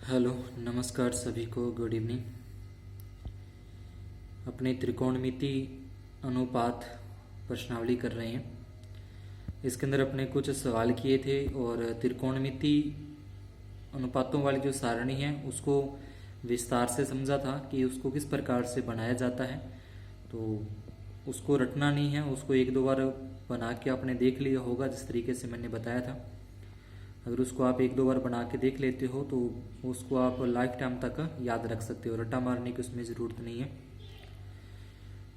Hello, नमस्कार सभी को। Good evening. अपने त्रिकोणमिति अनुपात प्रश्नावली कर रहे हैं। इसके अंदर अपने कुछ सवाल किए थे और त्रिकोणमिति अनुपातों वाली जो सारणी है उसको विस्तार से समझा था कि उसको किस प्रकार से बनाया जाता है। तो उसको रटना नहीं है, उसको एक दो बार बना के आपने देख लिया होगा जिस तरीके से मैंने बताया था। अगर उसको आप एक दो बार बना के देख लेते हो तो उसको आप लाइफ टाइम तक याद रख सकते हो। रट्टा मारने की उसमें ज़रूरत नहीं है।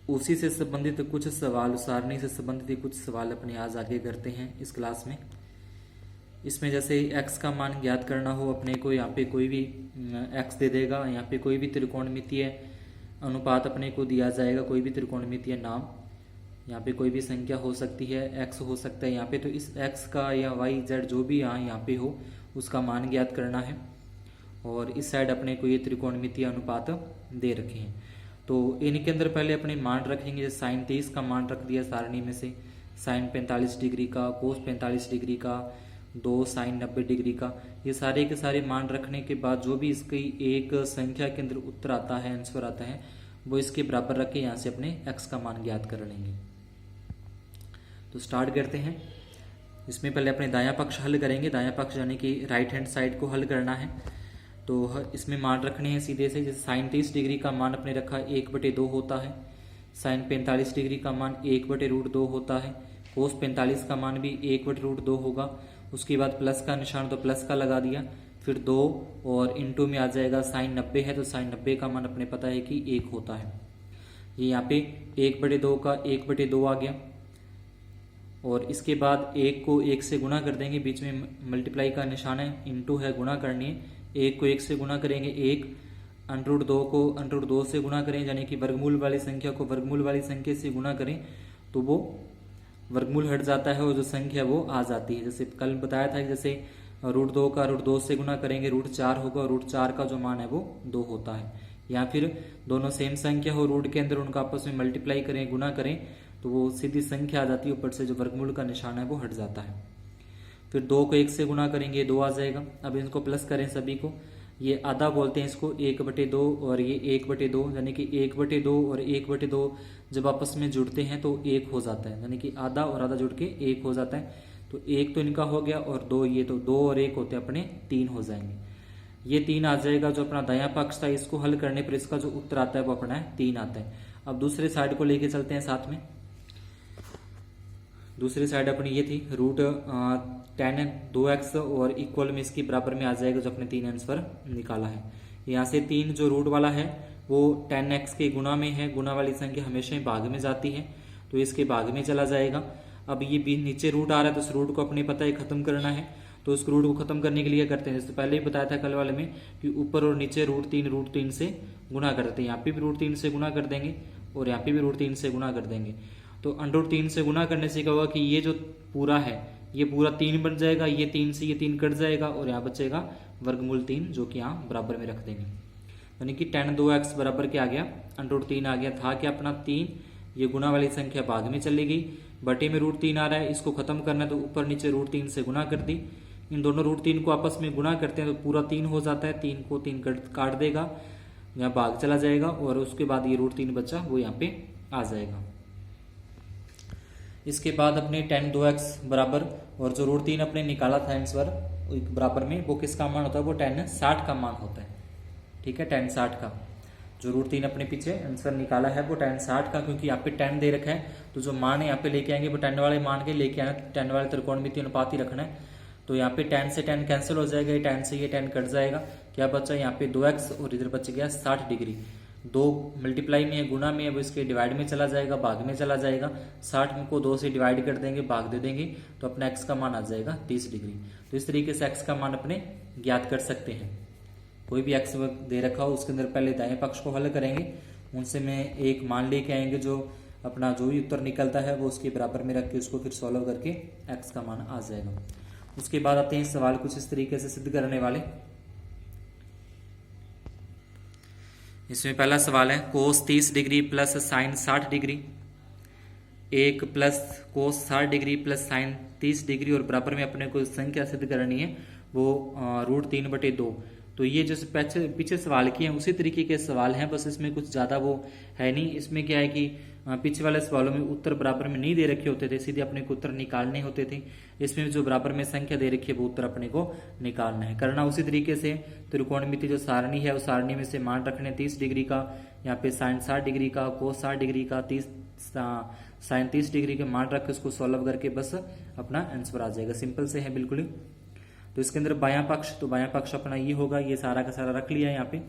उसी से संबंधित कुछ सवाल, सारणी से संबंधित कुछ सवाल अपने आज आगे करते हैं इस क्लास में। इसमें जैसे x का मान ज्ञात करना हो अपने को, यहाँ पे कोई भी x दे देगा, यहाँ पे कोई भी त्रिकोणमितीय अनुपात अपने को दिया जाएगा, कोई भी त्रिकोणमितीय नाम, यहाँ पे कोई भी संख्या हो सकती है, x हो सकता है यहाँ पे। तो इस x का या y z जो भी यहाँ पे हो उसका मान ज्ञात करना है। और इस साइड अपने को ये त्रिकोणमितीय अनुपात दे रखे हैं। तो इनके अंदर पहले अपने मान रखेंगे। जैसे साइन 23 का मान रख दिया सारणी में से, साइन 45 डिग्री का, कोस 45 डिग्री का, 2 साइन 90 डिग्री का। ये सारे के सारे मान रखने के बाद जो भी इसकी एक संख्या के अंदर उत्तर आता है, आंसर आता है, वो इसके बराबर रख के यहाँ से अपने x का मान ज्ञात कर लेंगे। तो स्टार्ट करते हैं। इसमें पहले अपने दायां पक्ष हल करेंगे। दायां पक्ष यानी कि राइट हैंड साइड को हल करना है। तो इसमें मान रखने हैं सीधे से। जैसे साइन 30 डिग्री का मान अपने रखा 1/2 होता है। साइन 45 डिग्री का मान 1/√2 होता है। कोस 45 का मान भी 1/√2 होगा। उसके बाद प्लस का निशान, तो प्लस का लगा दिया, फिर 2 और इंटू में आ जाएगा। साइन 90 है तो साइन 90 का मान अपने पता है कि 1 होता है। ये यहाँ पे 1/2 का 1/2 आ गया। और इसके बाद 1 को 1 से गुणा कर देंगे, बीच में मल्टीप्लाई का निशान है, इंटू है, गुणा करनी है। 1 को 1 से गुणा करेंगे 1, √2 को √2 से गुणा करें, यानी कि वर्गमूल वाली संख्या को वर्गमूल वाली संख्या से गुणा करें तो वो वर्गमूल हट जाता है और जो संख्या वो आ जाती है। जैसे कल बताया था कि जैसे √2 का √2 से गुणा करेंगे √4 होगा, और √4 का जो मान है वो 2 होता है। या फिर दोनों सेम संख्या हो, रूट के अंदर उनका आपस में मल्टीप्लाई करें, गुणा करें, तो वो सीधी संख्या आ जाती है, ऊपर से जो वर्गमूल का निशान है वो हट जाता है। फिर 2 को 1 से गुणा करेंगे 2 आ जाएगा। अब इनको प्लस करें सभी को। ये आधा बोलते हैं इसको, 1/2 और ये 1/2, यानी कि 1/2 और 1/2 जब आपस में जुड़ते हैं तो 1 हो जाता है, यानी कि आधा और आधा जुड़ के 1 हो जाता है। तो 1 तो इनका हो गया और 2 ये, तो 2 और 1 होते अपने 3 हो जाएंगे। ये 3 आ जाएगा। जो अपना दायां पक्ष था इसको हल करने पर इसका जो उत्तर आता है वो अपना 3 आता है। अब दूसरे साइड को लेके चलते हैं साथ में। दूसरी साइड अपनी ये थी √10 2x और इक्वल में इसकी बराबर में आ जाएगा जो अपने 3 आंसर निकाला है। यहाँ से 3 जो रूट वाला है वो 10x के गुणा में है। गुणा वाली संख्या हमेशा ही भाग में जाती है, तो इसके भाग में चला जाएगा। अब ये भी नीचे रूट आ रहा है तो उस रूट को अपने पता है खत्म करना है। तो उस रूट को खत्म करने के लिए करते हैं, जैसे पहले ही बताया था कल वाले में कि ऊपर और नीचे √3 से गुणा करते हैं। यहाँ पे भी √3 से गुणा कर देंगे और यहाँ पे भी √3 से गुणा कर देंगे। तो √3 से गुणा करने से क्या होगा कि ये जो पूरा है ये पूरा 3 बन जाएगा। ये 3 से ये 3 कट जाएगा और यहाँ बचेगा वर्गमूल 3, जो कि यहाँ बराबर में रख देंगे। यानी कि 10 2x बराबर क्या आ गया, √3 आ गया। था कि अपना 3, ये गुणा वाली संख्या भाग में चली गई, बटे में √3 आ रहा है, इसको खत्म करना है तो ऊपर नीचे √3 से गुणा कर दी। इन दोनों √3 को आपस में गुणा करते हैं तो पूरा 3 हो जाता है। 3 को 3 काट देगा, यहाँ भाग चला जाएगा और उसके बाद ये √3 बचा वो यहाँ पे आ जाएगा। इसके बाद अपने 10 2x बराबर, और जो √3 अपने निकाला था आंसर बराबर में, वो किसका मान होता है, वो 10 60 का मान होता है। ठीक है, 10 60 का जो √3 अपने पीछे आंसर निकाला है वो 10 60 का, क्योंकि यहाँ पे 10 दे रखा है तो जो मान है यहाँ पे लेके आएंगे वो 10 वाले मान के लेके आना, 10 वाले त्रिकोणमितीय अनुपात ही रखना है। तो यहाँ पे 10 से 10 कैंसिल हो जाएगा, 10 से ये 10 कट जाएगा, क्या बचा यहाँ पे 2x और इधर बच गया 60 डिग्री। 2 मल्टीप्लाई में है, गुना में है, वो इसके डिवाइड में चला जाएगा, भाग में चला जाएगा। 60 को 2 से डिवाइड कर देंगे, भाग दे देंगे, तो अपना x का मान आ जाएगा 30 डिग्री। तो इस तरीके से x का मान अपने ज्ञात कर सकते हैं। कोई भी x दे रखा हो उसके अंदर पहले दाएं पक्ष को हल करेंगे, उनसे में एक मान लेके आएंगे, जो अपना जो भी उत्तर निकलता है वो उसके बराबर में रख के उसको फिर सॉल्व करके x का मान आ जाएगा। उसके बाद आते हैं सवाल कुछ इस तरीके से सिद्ध करने वाले। इसमें पहला सवाल है कोस 30 degree plus sign 60 degree, 1 plus cos 60 degree plus sign 30 degree, और बराबर में अपने को संख्या सिद्ध करनी है वो √3/2। तो ये जैसे पीछे सवाल किए हैं उसी तरीके के सवाल हैं, बस इसमें कुछ ज़्यादा वो है नहीं। इसमें क्या है कि पीछे वाले सवालों में उत्तर बराबर में नहीं दे रखे होते थे, सीधे अपने को उत्तर निकालने होते थे। इसमें जो बराबर में संख्या दे रखी है वो उत्तर अपने को निकालना है। करना उसी तरीके से त्रिकोणमिति जो सारणी है, उस सारणी में से मान रखने 30 डिग्री का, यहाँ पे साइन 60 डिग्री का, कोस 60 डिग्री का, साइन 30 डिग्री के मान रख के उसको सॉल्व करके बस अपना आंसर आ जाएगा। सिंपल से है बिल्कुल ही। तो इसके अंदर बायां पक्ष, तो बायां पक्ष अपना ये होगा, ये सारा का सारा रख लिया यहाँ पे।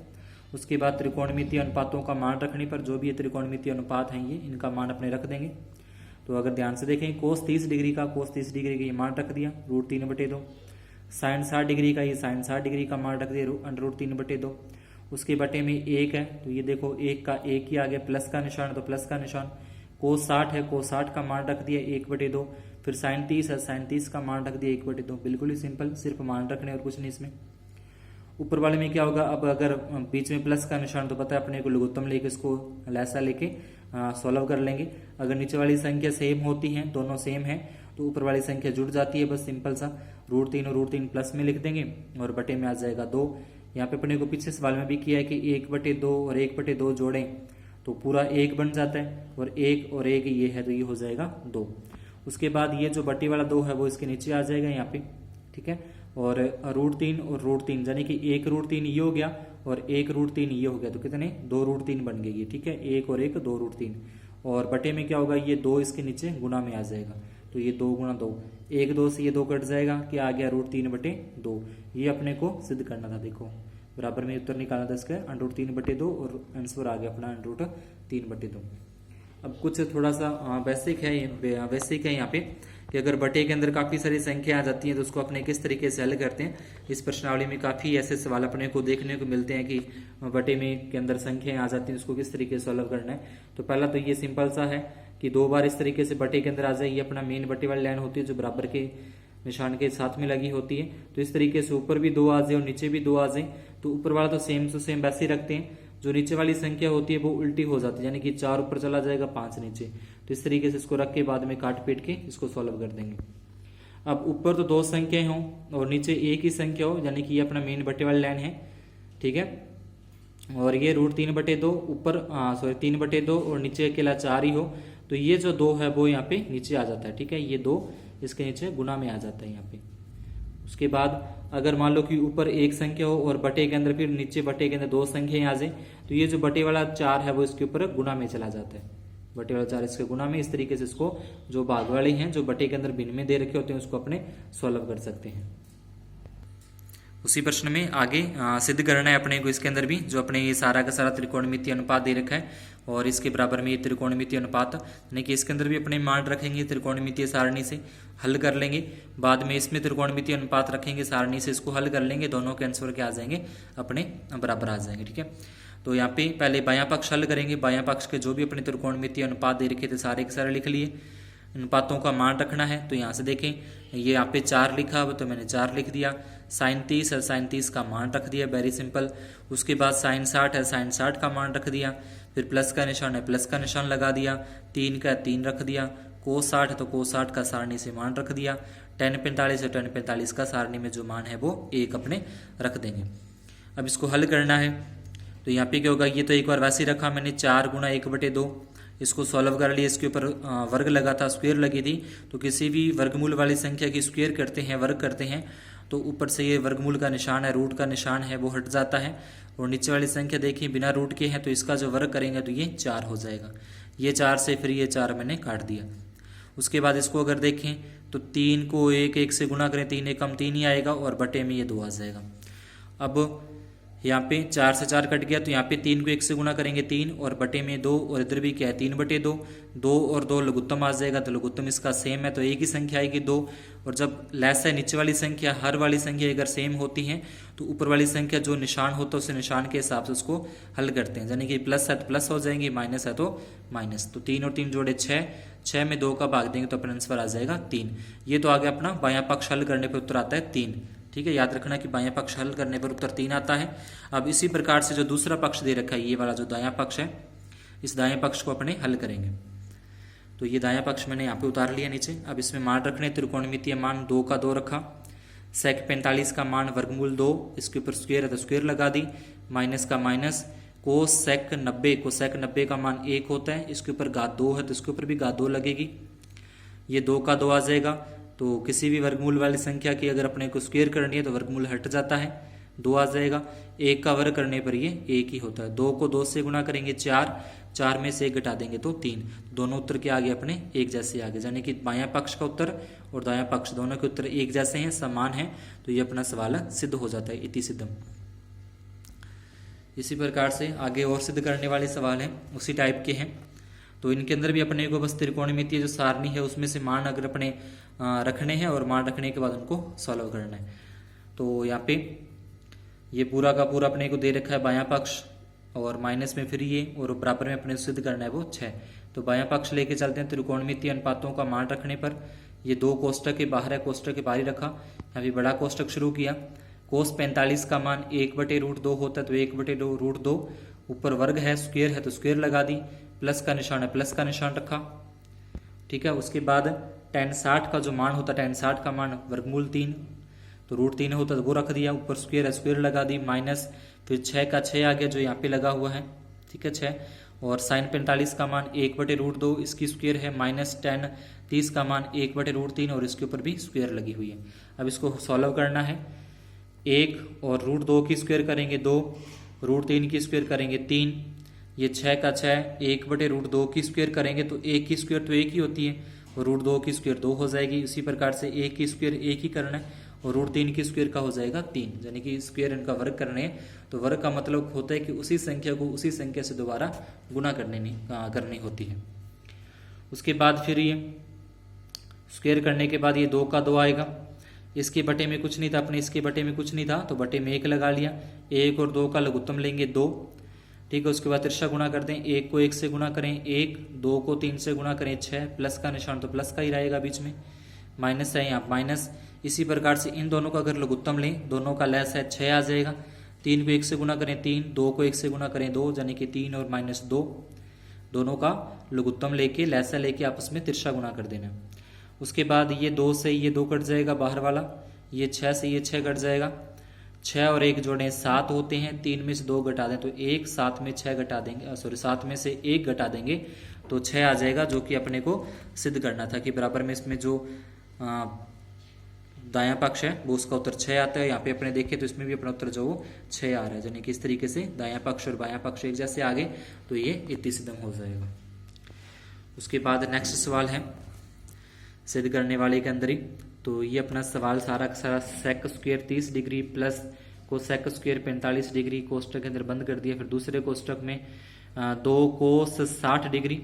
उसके बाद त्रिकोणमितीय अनुपातों का मान रखने पर जो भी ये त्रिकोणमितीय अनुपात हैं ये इनका मान अपने रख देंगे। तो अगर ध्यान से देखें कोस 30 डिग्री का, कोस 30 डिग्री का ये मान रख दिया √3/2। साइन 60 डिग्री का, ये साइन 60 डिग्री का मान रख दिया √3/2। उसके बटे में 1 है, तो ये देखो 1 का 1 ही आ गया, प्लस का निशान तो प्लस का निशान। कोस 60 है, कोस 60 का मान रख दिया 1/2। फिर साइन 30 है, साइन 30 का मान रख दिया 1/2। बिल्कुल ही सिंपल, सिर्फ मान रखने और कुछ नहीं इसमें। ऊपर वाले में क्या होगा, अब अगर बीच में प्लस का निशान तो पता है अपने को, लघुत्तम लेके इसको लैसा लेके सॉल्व कर लेंगे। अगर नीचे वाली संख्या सेम होती है, दोनों सेम है, तो ऊपर वाली संख्या जुड़ जाती है, बस सिंपल सा √3 और √3 प्लस में लिख देंगे और बटे में आ जाएगा 2। यहाँ पे अपने को पीछे सवाल में भी किया है कि 1/2 और 1/2 जोड़ें तो पूरा 1 बन जाता है, और 1 और 1 ये है तो ये हो जाएगा 2। उसके बाद ये जो बटे वाला 2 है वो इसके नीचे आ जाएगा यहाँ पे, ठीक है। और √3 और √3 यानी कि 1 √3 ये हो गया और 1 √3 ये हो गया, तो कितने 2 √3 बन गई, ठीक है। 1 और 1 2 √3। और बटे में क्या होगा, ये 2 इसके नीचे गुना में आ जाएगा, तो ये 2 × 2, 1 2 से ये 2 कट जाएगा, क्या आ गया √3/2। ये अपने को सिद्ध करना था। देखो बराबर में उत्तर निकालना था इसका √3/2 और आंसर आ गया अपना √3/2। अब कुछ थोड़ा सा बेसिक है यहाँ पे कि अगर बटे के अंदर काफ़ी सारी संख्या आ जाती हैं तो उसको अपने किस तरीके से हल करते हैं। इस प्रश्नावली में काफ़ी ऐसे सवाल अपने को देखने को मिलते हैं कि बटे में के अंदर संख्याएं आ जाती हैं, उसको किस तरीके से सॉल्व करना है। तो पहला तो ये सिंपल सा है कि 2 बार इस तरीके से बटे के अंदर आ जाए, ये अपना मेन बटे वाली लाइन होती है जो बराबर के निशान के साथ में लगी होती है। तो इस तरीके से ऊपर भी 2 आ जाए और नीचे भी 2 आ जाए, तो ऊपर वाला तो सेम टू सेम वैसे ही रखते हैं, जो नीचे वाली संख्या होती है वो उल्टी हो जाती है, यानी कि 4 ऊपर चला जाएगा 5 नीचे। तो इस तरीके से इसको रख के बाद में काट पीट के इसको सॉल्व कर देंगे। अब ऊपर तो 2 संख्याएं हों और नीचे एक ही संख्या हो, यानी कि ये अपना मेन बटे वाली लाइन है, ठीक है। और ये √3/2 ऊपर 3/2 और नीचे अकेला 4 ही हो, तो ये जो 2 है वो यहाँ पे नीचे आ जाता है, ठीक है। ये 2 इसके नीचे गुना में आ जाता है यहाँ पे। उसके बाद अगर मान लो कि ऊपर एक संख्या हो और बटे के अंदर फिर नीचे बटे के अंदर 2 संख्याएं आ जाए, तो ये जो बटे वाला 4 है वो इसके ऊपर गुना में चला जाता है, बटे वाला 4 इसके गुना में। इस तरीके से इसको जो भाग वाले हैं जो बटे के अंदर भिन्न में दे रखे होते हैं उसको अपने सॉल्व कर सकते हैं। उसी प्रश्न में आगे सिद्ध करना है अपने को इसके अंदर भी, जो अपने ये सारा का सारा त्रिकोणमितीय अनुपात दे रखा है और इसके बराबर में ये त्रिकोणमितीय अनुपात, यानी कि इसके अंदर भी अपने मान रखेंगे त्रिकोणमितीय सारणी से हल कर लेंगे। बाद में इसमें त्रिकोणमितीय अनुपात रखेंगे सारणी से, इसको हल कर लेंगे, दोनों के आंसर क्या आ जाएंगे अपने बराबर आ जाएंगे, ठीक है। तो यहाँ पे पहले बायां पक्ष हल करेंगे। बायां पक्ष के जो भी अपने त्रिकोणमितीय अनुपात दे रखे थे सारे के सारे लिख लिए। अनुपातों का मान रखना है, तो यहाँ से देखें ये यहाँ पे 4 लिखा हुआ तो मैंने 4 लिख दिया। साइन 30 है, साइन 30 का मान रख दिया, वेरी सिंपल। उसके बाद साइन 60 है, साइन 60 का मान रख दिया। फिर प्लस का निशान है, प्लस का निशान लगा दिया। 3 का 3 रख दिया। कोस 60 है तो कोस 60 का सारणी से मान रख दिया। tan 45 है, tan 45 का सारणी में जो मान है वो 1 अपने रख देंगे। अब इसको हल करना है, तो यहाँ पे क्या होगा, ये तो एक बार वैसे ही रखा मैंने 4 × 1/2। इसको सॉल्व कर लिया, इसके ऊपर वर्ग लगा था, स्क्वायर लगी थी, तो किसी भी वर्गमूल वाली संख्या की स्क्वायर करते हैं, वर्ग करते हैं, तो ऊपर से ये वर्गमूल का निशान है, रूट का निशान है वो हट जाता है। और नीचे वाली संख्या देखिए बिना रूट के है, तो इसका जो वर्ग करेंगे तो ये 4 हो जाएगा। ये 4 से फिर ये 4 मैंने काट दिया। उसके बाद इसको अगर देखें तो 3 को 1 से गुना करें, 3 एकम 3 ही आएगा और बटे में ये 2 आ जाएगा। अब यहाँ पे 4 से 4 कट गया, तो यहाँ पे 3 को 1 से गुना करेंगे 3 और बटे में 2, और इधर भी क्या है 3/2। 2 और 2 लघुत्तम आ जाएगा, तो लघुत्तम इसका सेम है तो एक ही संख्या आएगी 2। और जब लेस है नीचे वाली संख्या, हर वाली संख्या अगर सेम होती है तो ऊपर वाली संख्या जो निशान होता है उस निशान के हिसाब से उसको हल करते हैं। यानी कि प्लस है तो प्लस हो जाएंगे, माइनस है तो माइनस। तो 3 और 3 जोड़े 6, 6 में 2 का भाग देंगे तो अपना आंसर आ जाएगा 3। ये तो आगे अपना बायां पक्ष हल करने पर उत्तर आता है 3, ठीक है। याद रखना कि बायां पक्ष हल करने पर उत्तर 3 आता है। अब इसी प्रकार से जो दूसरा पक्ष दे रखा है, ये वाला जो दायां पक्ष है, इस दायां पक्ष को अपने हल करेंगे। तो ये दायां पक्ष मैंने यहाँ पे उतार लिया नीचे। अब इसमें मान रखने त्रिकोणमितीय मान 2 का 2 रखा। सेक 45 का मान वर्गमूल 2, इसके ऊपर स्क्वायर है तो स्क्वायर लगा दी, माइनस का माइनस, कोस सेक 90 का मान 1 होता है, इसके ऊपर घात 2 है तो इसके ऊपर भी घात 2 लगेगी, ये 2 का 2 आ जाएगा। तो किसी भी वर्गमूल वाली संख्या की अगर अपने को स्क्वायर करनी है तो वर्गमूल हट जाता है, 2 आ जाएगा। 1 का वर्ग करने पर ये 1 ही होता है। 2 को 2 से गुणा करेंगे 4 में से 1 घटा देंगे तो 3। दोनों उत्तर के आगे अपने एक जैसे आगे, यानी कि बायां पक्ष का उत्तर और दायां पक्ष दोनों के उत्तर एक जैसे हैं, समान हैं, तो ये अपना सवाल सिद्ध हो जाता है, इति सिद्धम। इसी प्रकार से आगे और सिद्ध करने वाले सवाल हैं, उसी टाइप के हैं। तो इनके अंदर भी अपने को बस त्रिकोणमितीय जो सारणी है उसमें से मान अगर अपने रखने हैं और मान रखने के बाद उनको सॉल्व करना है। तो यहाँ पे ये पूरा का पूरा अपने को दे रखा है बायां पक्ष और माइनस में फिर ये और बराबर में अपने सिद्ध करना है वो 6। तो बायां पक्ष लेके चलते हैं। त्रिकोणमितीय अनुपातों का मान रखने पर ये 2 कोष्टक के बाहर है, कोष्टक के बाहर ही रखा, यहाँ पे बड़ा कोष्टक शुरू किया। कोस 45 का मान 1/√2 होता है तो 1/√2, ऊपर वर्ग है, स्क्वायर है तो स्क्वायर लगा दी, प्लस का निशान है प्लस का निशान रखा, ठीक है। उसके बाद tan 60 का जो मान होता है, tan 60 का मान वर्गमूल 3 तो √3 होता है तो वो रख दिया, ऊपर स्क्वायर है स्क्वायर लगा दी, माइनस फिर 6 का 6 आ गया जो यहाँ पे लगा हुआ है, ठीक है 6। और sin 45 का मान 1/√2, इसकी स्क्वायर है, माइनस tan 30 का मान 1/√3 और इसके ऊपर भी स्क्वायर लगी हुई है। अब इसको सॉल्व करना है। 1 और √2 की स्क्वायर करेंगे 2, √3 की स्क्वायर करेंगे 3, ये 6 का 6, 1/√2 की स्क्वायर करेंगे तो 1 की स्क्वायर तो 1 ही होती है और √2 की स्क्वायर 2 हो जाएगी। इसी प्रकार से 1 की स्क्वायर 1 ही करना है और √3 की स्क्वायर का हो जाएगा 3, यानी कि स्क्वायर इनका वर्ग करने हैं। तो वर्ग का मतलब होता है कि उसी संख्या को उसी संख्या से दोबारा गुणा करनी होती है। उसके बाद फिर ये स्क्वायर करने के बाद ये 2 का 2 आएगा, इसके बटे में कुछ नहीं था, अपने इसके बटे में कुछ नहीं था तो बटे में 1 लगा लिया, 1 और 2 का लघुत्तम लेंगे 2, ठीक है। उसके बाद तिरछा गुणा कर दें, 1 को 1 से गुणा करें 1, 2 को 3 से गुणा करें 6, प्लस का निशान तो प्लस का ही रहेगा, बीच में माइनस है यहाँ माइनस। इसी प्रकार से इन दोनों का अगर लघुत्तम लें, दोनों का लैस है 6 आ जाएगा, 3 को 1 से गुणा करें 3, 2 को 1 से गुणा करें 2, यानी कि 3 और -2, दोनों का लघुत्तम लेके लैसा लेके आपस में तिरछा गुणा कर देना। उसके बाद ये 2 से ये 2 कट जाएगा बाहर वाला, ये 6 से ये 6 कट जाएगा, 6 और 1 जोड़ें 7 होते हैं, 3 में से 2 घटा दें तो 1, 7 में 6 घटा देंगे, 7 में से 1 घटा देंगे तो 6 आ जाएगा, जो कि अपने को सिद्ध करना था कि बराबर में इसमें जो दायां पक्ष है वो उसका उत्तर 6 आता है। यहाँ पे अपने देखें तो इसमें भी अपना उत्तर जो वो 6 आ रहा है, यानी कि इस तरीके से दायां पक्ष और बायां पक्ष एक जैसे आगे तो ये इति सिद्धम हो जाएगा। उसके बाद नेक्स्ट सवाल है सिद्ध करने वाले के अंदर ही, तो ये अपना सवाल सारा का सारा sec square 30 degree plus cosec square 45 degree कोष्टक के अंदर बंद कर दिया। फिर दूसरे कोष्टक में 2 कोस 60 degree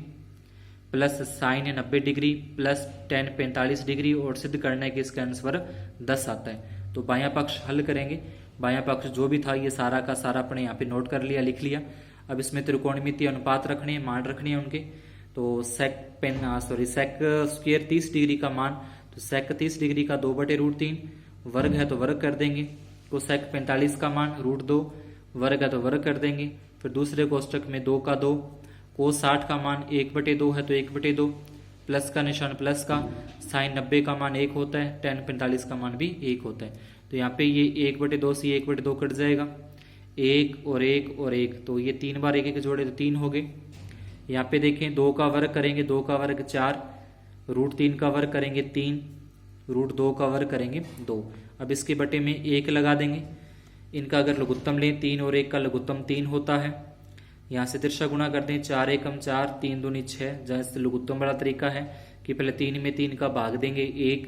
plus sign 90 degree plus tan 45 degree और सिद्ध करना है कि इसका आंसर 10 आता है। तो बायां पक्ष हल करेंगे, बायां पक्ष जो भी था ये सारा का सारा अपने यहाँ पे नोट कर लिया, लिख लिया। अब इसमें त्रिकोणमितीय अनुपात रखने हैं, मान रखने हैं उनके। तो सेक स्क्वायर 30 डिग्री का मान, तो सेक 30 डिग्री का 2/√3, वर्ग है तो वर्ग कर देंगे। कोसेक 45 का मान √2, वर्ग है तो वर्ग कर देंगे। फिर दूसरे कोष्टक में 2 का 2, कोस 60 का मान 1/2 है तो 1/2, प्लस का निशान प्लस का, साइन 90 का मान 1 होता है, tan 45 का मान भी 1 होता है। तो यहाँ पे ये 1/2 से 1/2 कट जाएगा, 1 और 1 और 1, तो ये 3 बार 1 जोड़े तो 3 हो गए। यहाँ पे देखें 2 का वर्ग करेंगे, 2 का वर्ग 4, √3 का वर्ग करेंगे 3, √2 का वर्ग करेंगे 2। अब इसके बटे में 1 लगा देंगे। इनका अगर लघुत्तम लें, 3 और 1 का लघुत्तम 3 होता है। यहाँ से तिरछा गुणा करते हैं, 4 एकम 4, 3 दूनी 6। जहाँ से लघुत्तम वाला तरीका है कि पहले 3 में 3 का भाग देंगे,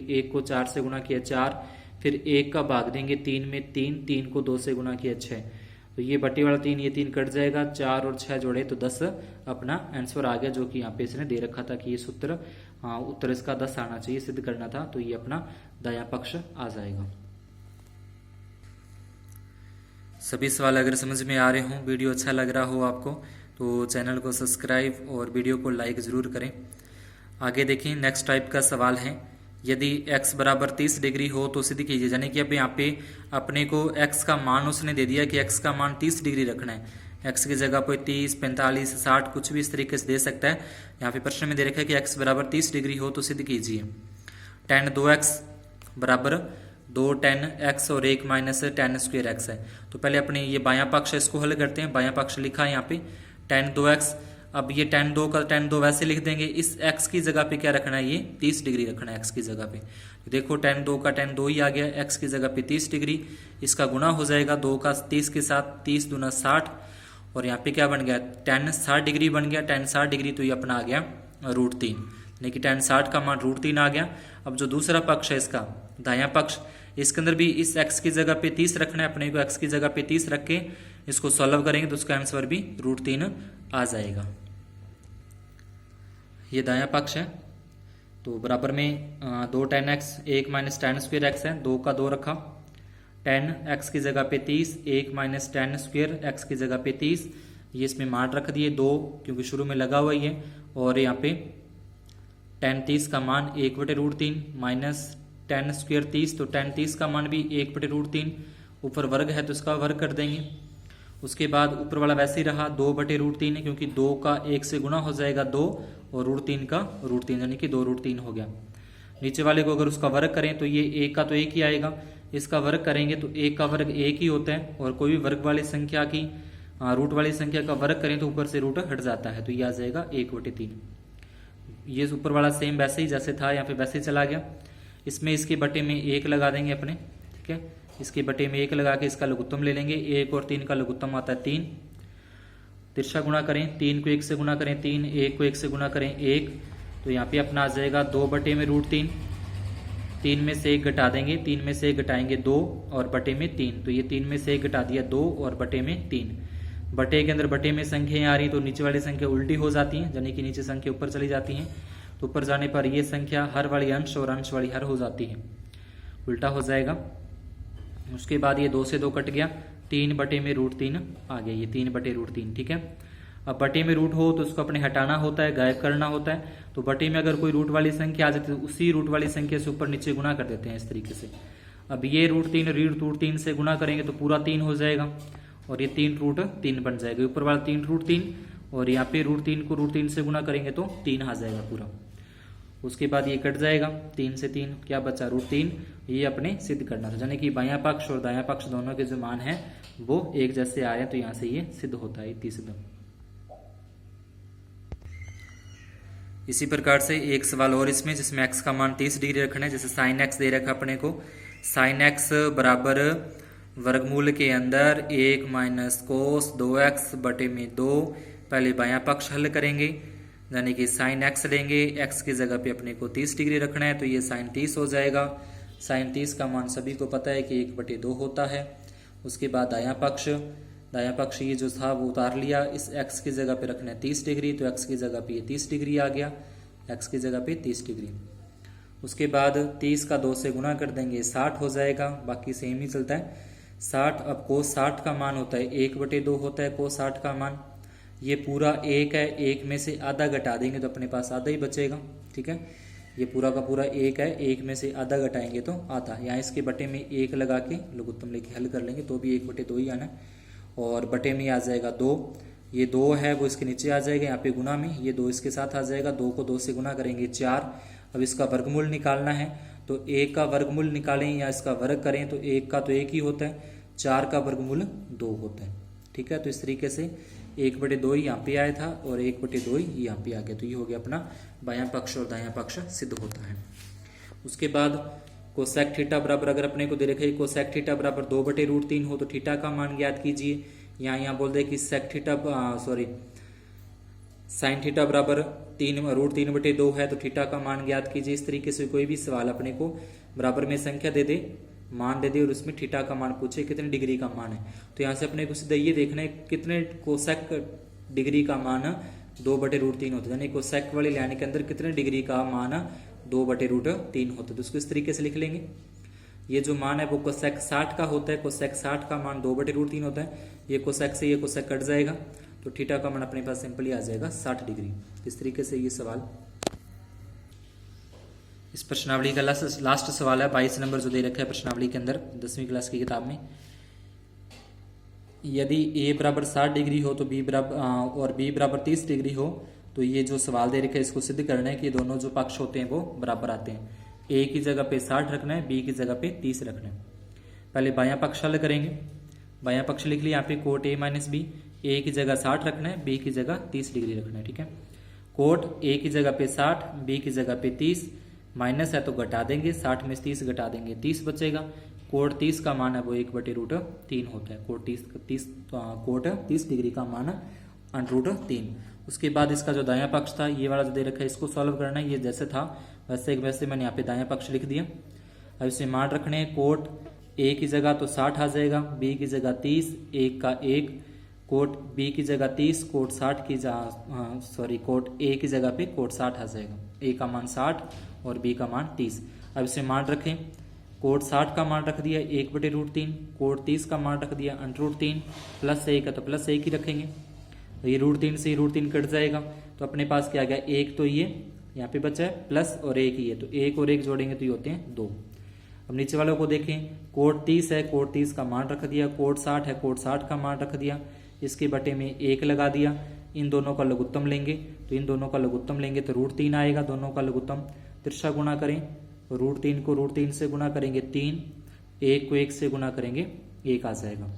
1 को 4 से गुणा किया 4, फिर 1 का भाग देंगे 3 में 3 को 2 से गुणा किया 6। तो ये बटे वाला 3 ये 3 कट जाएगा, 4 और 6 जोड़े तो 10 अपना आंसर आ गया, जो कि यहाँ पे इसने दे रखा था कि ये सूत्र उत्तर इसका 10 आना चाहिए, सिद्ध करना था। तो ये अपना दायां पक्ष आ जाएगा। सभी सवाल अगर समझ में आ रहे हों, वीडियो अच्छा लग रहा हो आपको, तो चैनल को सब्सक्राइब और वीडियो को लाइक ज़रूर करें। आगे देखें, नेक्स्ट टाइप का सवाल है, यदि x बराबर 30 डिग्री हो तो सिद्ध कीजिए। यानी कि अब यहाँ पे अपने को x का मान उसने दे दिया कि x का मान 30 डिग्री रखना है। x की जगह कोई 30, 45, 60 कुछ भी इस तरीके से दे सकता है। यहाँ पे प्रश्न में दे रखा है कि x बराबर 30 डिग्री हो तो सिद्ध कीजिए। tan 2x बराबर 2 tan x और 1 माइनस tan स्क्वेयर x है। तो पहले अपने ये बायां पक्ष है इसको हल करते हैं। बायां पक्ष लिखा है यहाँ पे tan 2x। अब ये tan 2 का tan 2 वैसे लिख देंगे। इस x की जगह पे क्या रखना है, ये 30 डिग्री रखना है x की जगह पे। तो देखो tan 2 का tan 2 ही आ गया, x की जगह पे 30 डिग्री। इसका गुना हो जाएगा 2 का 30 के साथ, 30 दूना 60, और यहाँ पे क्या बन गया, tan 60 डिग्री बन गया। tan 60 डिग्री तो ये अपना आ गया √3, यानी कि tan 60 का मान √3 आ गया। अब जो दूसरा पक्ष है इसका दायां पक्ष, इसके अंदर भी इस x की जगह पे 30 रखना है अपने को। x की जगह पे 30 रख के इसको सॉल्व करेंगे तो उसका आंसर भी √3 आ जाएगा। ये दायां पक्ष है। तो बराबर में 2 tan x 1 minus tan square x है, 2 का 2 रखा। tan x की जगह पे 30, 1 माइनस tan स्क्वेयर x की जगह पे 30, ये इसमें मान रख दिए 2 क्योंकि शुरू में लगा हुआ ही है। और यहाँ पे tan 30 का मान 1/√3 माइनस tan स्क्वेयर 30, तो tan 30 का मान भी 1/√3, ऊपर वर्ग है तो इसका वर्ग कर देंगे। उसके बाद ऊपर वाला वैसे ही रहा 2/√3 है, क्योंकि 2 का 1 से गुना हो जाएगा 2, और √3 का √3 यानी कि 2√3 हो गया। नीचे वाले को अगर उसका वर्ग करें तो ये 1 का तो 1 ही आएगा, इसका वर्ग करेंगे तो 1 का वर्ग 1 ही होता है, और कोई भी वर्ग वाली संख्या की रूट वाली संख्या का वर्ग करें तो ऊपर से रूट हट जाता है, तो ये आ जाएगा 1/3। ये ऊपर वाला सेम वैसे ही जैसे था यहाँ पे वैसे ही चला गया। इसमें इसके बटे में 1 लगा देंगे अपने, ठीक है। इसके बटे में 1 लगा के इसका लघुत्तम ले लेंगे। 1 और 3 का लघुत्तम आता है 3। तिरछा गुणा करें, 3 को 1 से गुणा करें 3, 1 को 1 से गुणा करें 1, तो यहाँ पे अपना आ जाएगा 2/√3। 3 में से 1 घटा देंगे, 3 में से 1 घटाएंगे 2 और बटे में 3, तो ये 3 में से 1 घटा दिया 2 और बटे में 3। बटे के अंदर बटे में संख्याएं आ रही तो नीचे वाली संख्या उल्टी हो जाती हैं, यानी कि नीचे संख्या ऊपर चली जाती हैं। तो ऊपर जाने पर ये संख्या हर वाली अंश और अंश वाली हर हो जाती है, उल्टा हो जाएगा। उसके बाद ये 2 से 2 कट गया, 3/√3 आ गया, ये 3/√3, ठीक है। अब बटे में रूट हो तो उसको अपने हटाना होता है, गायब करना होता है। तो बटे में अगर कोई रूट वाली संख्या आ जाती है तो उसी रूट वाली संख्या से ऊपर नीचे गुना कर देते हैं इस तरीके से। अब ये √3 से गुना करेंगे तो पूरा 3 हो जाएगा, और ये 3√3 बन जाएगा। ऊपर वाला 3√3, और यहाँ पे √3 को √3 से गुना करेंगे तो 3 आ जाएगा पूरा। उसके बाद ये कट जाएगा, 3 से 3 क्या बचा, √3। ये अपने सिद्ध करना था, यानी कि बायां पक्ष और दायां पक्ष दोनों के जो मान है वो एक जैसे आ रहे हैं, तो यहाँ से ये सिद्ध होता है, इति सिद्धम। इसी प्रकार से एक सवाल और इसमें, जिसमें x का मान 30 डिग्री रखना है। जैसे sin x दे रखा अपने को, sin x बराबर वर्गमूल के अंदर 1 माइनस कोस 2x बटे में 2। पहले बायां पक्ष हल करेंगे, यानी कि sin x लेंगे, x की जगह पे अपने को 30 डिग्री रखना है, तो ये sin 30 हो जाएगा। sin 30 का मान सभी को पता है कि 1/2 होता है। उसके बाद दायां पक्ष ये जो था वो उतार लिया, इस x की जगह पे रखना है 30 डिग्री, तो x की जगह पे ये 30 डिग्री आ गया, x की जगह पे 30 डिग्री। उसके बाद 30 का 2 से गुना कर देंगे, 60 हो जाएगा, बाकी सेम ही चलता है 60। अब cos 60 का मान होता है 1/2 होता है cos 60 का मान। ये पूरा 1 है, 1 में से आधा घटा देंगे तो अपने पास आधा ही बचेगा, ठीक है। ये पूरा का पूरा 1 है, 1 में से आधा घटाएंगे तो आधा। यहाँ इसके बटे में 1 लगा के लघुत्तम लेके हल कर लेंगे तो भी 1/2 ही आना है, और बटे में आ जाएगा 2। ये 2 है वो इसके नीचे आ जाएगा, यहाँ पे गुना में ये 2 इसके साथ आ जाएगा, 2 को 2 से गुना करेंगे 4। अब इसका वर्गमूल निकालना है, तो 1 का वर्गमूल निकालें या इसका वर्ग करें तो 1 का तो 1 ही होता है, 4 का वर्गमूल 2 होता है, ठीक है। तो इस तरीके से 1/2 ही यहाँ पे आया था और 1/2 ही यहाँ पे आ गया, तो ये हो गया अपना बायां पक्ष और दायां पक्ष सिद्ध होता है। उसके बाद कोसेक थीटा बराबर, अगर अपने को दे रखा है कोसेक थीटा बराबर 2/√3 हो तो थीटा का मान ज्ञात कीजिए। यहाँ बोल दे कि सेक थीटा साइन थीटा बराबर 3√3/2 है तो थीटा का मान ज्ञात कीजिए। इस तरीके से कोई भी सवाल अपने को बराबर में संख्या दे दे, मान दे दे, और उसमें थीटा का मान पूछे कितने डिग्री का मान है, तो यहाँ से अपने को सीधा ये देखना है कितने कोसेक डिग्री का मान 2/√3 होता है, यानी कोसेक वाली लाइन के अंदर कितने डिग्री का मान 2/√3 होता है। तो उसको इस तरीके से लिख लेंगे। ये जो मान है वो कोसेक 60 का होता है, कोसेक 60 का मान 2/√3 होता है। ये कोसेक से ये कोसेक कट जाएगा तो थीटा का मान अपने पास सिंपली आ जाएगा 60 डिग्री। इस तरीके से ये सवाल, इस प्रश्नावली का लास्ट सवाल है 22 नंबर जो दे रखा है प्रश्नावली के अंदर 10वीं क्लास की किताब में। यदि a बराबर 60 डिग्री हो तो b बराबर और b बराबर 30 डिग्री हो, तो ये जो सवाल दे रखा है इसको सिद्ध करना है कि दोनों जो पक्ष होते हैं वो बराबर आते हैं। ए की जगह पे 60 रखना है, बी की जगह पे 30 रखना है। पहले बायां पक्ष हल करेंगे। बायां पक्ष लिख लिया, यहाँ पे कोट ए माइनस बी, ए की जगह 60 रखना है, बी की जगह 30 डिग्री रखना है। ठीक है, कोट ए की जगह पे 60, बी की जगह पे 30, माइनस है तो घटा देंगे, 60 में 30 घटा देंगे, 30 बचेगा। कोट 30 का मान है वो 1/√3 होता है। कोट 30 डिग्री का मान √3। उसके बाद इसका जो दायां पक्ष था, ये वाला जो दे रखा है, इसको सॉल्व करना है। ये जैसे था वैसे मैंने यहाँ पे दायां पक्ष लिख दिया। अब इसे मान रखने हैं। कोट ए की जगह तो 60 आ जाएगा, बी की जगह 30, 1 का 1, कोट बी की जगह 30, कोट 60 की कोट ए की जगह पे कोट 60 आ जाएगा। ए का मान 60 और बी का मान 30। अब इसे मान रखें। कोट 60 का मान रख दिया 1/√3, कोट 30 का मान रख दिया √3, प्लस 1 है तो प्लस 1 ही रखेंगे। तो ये √3 से √3 कट जाएगा, तो अपने पास क्या आ गया, 1 तो ये यहाँ पे बचा है, प्लस और 1 ही है, तो 1 और 1 जोड़ेंगे तो ये होते हैं 2। अब नीचे वालों को देखें। कोट 30 है, कोट 30 का मान रख दिया, कोट 60 है, कोट 60 का मान रख दिया, इसके बटे में 1 लगा दिया। इन दोनों का लघुत्तम लेंगे, तो इन दोनों का लघुत्तम लेंगे तो √3 आएगा। दोनों का लघुत्तम तिरछा गुणा करें, √3 को √3 से गुणा करेंगे 3, 1 को 1 से गुणा करेंगे 1 आ जाएगा।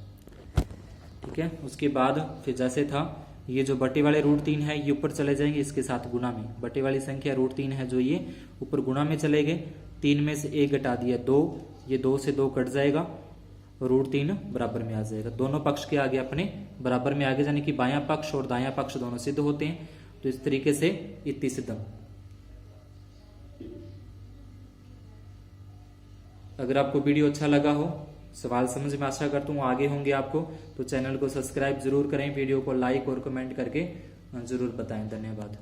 ठीक है, उसके बाद फिर जैसे था, ये जो बटे वाले √3 है ये ऊपर चले जाएंगे इसके साथ गुणा में। बटे वाली संख्या √3 है जो ये ऊपर गुणा में चले गए, 3 में से 1 घटा दिया 2, ये 2 से 2 कट जाएगा, √3 बराबर में आ जाएगा। दोनों पक्ष के आगे अपने बराबर में आगे, यानी कि बायां पक्ष और दायां पक्ष दोनों सिद्ध होते हैं। तो इस तरीके से इति सिद्धम। अगर आपको वीडियो अच्छा लगा हो, सवाल समझ में आशा करता हूँ आगे होंगे आपको, तो चैनल को सब्सक्राइब जरूर करें, वीडियो को लाइक और कमेंट करके जरूर बताएं। धन्यवाद।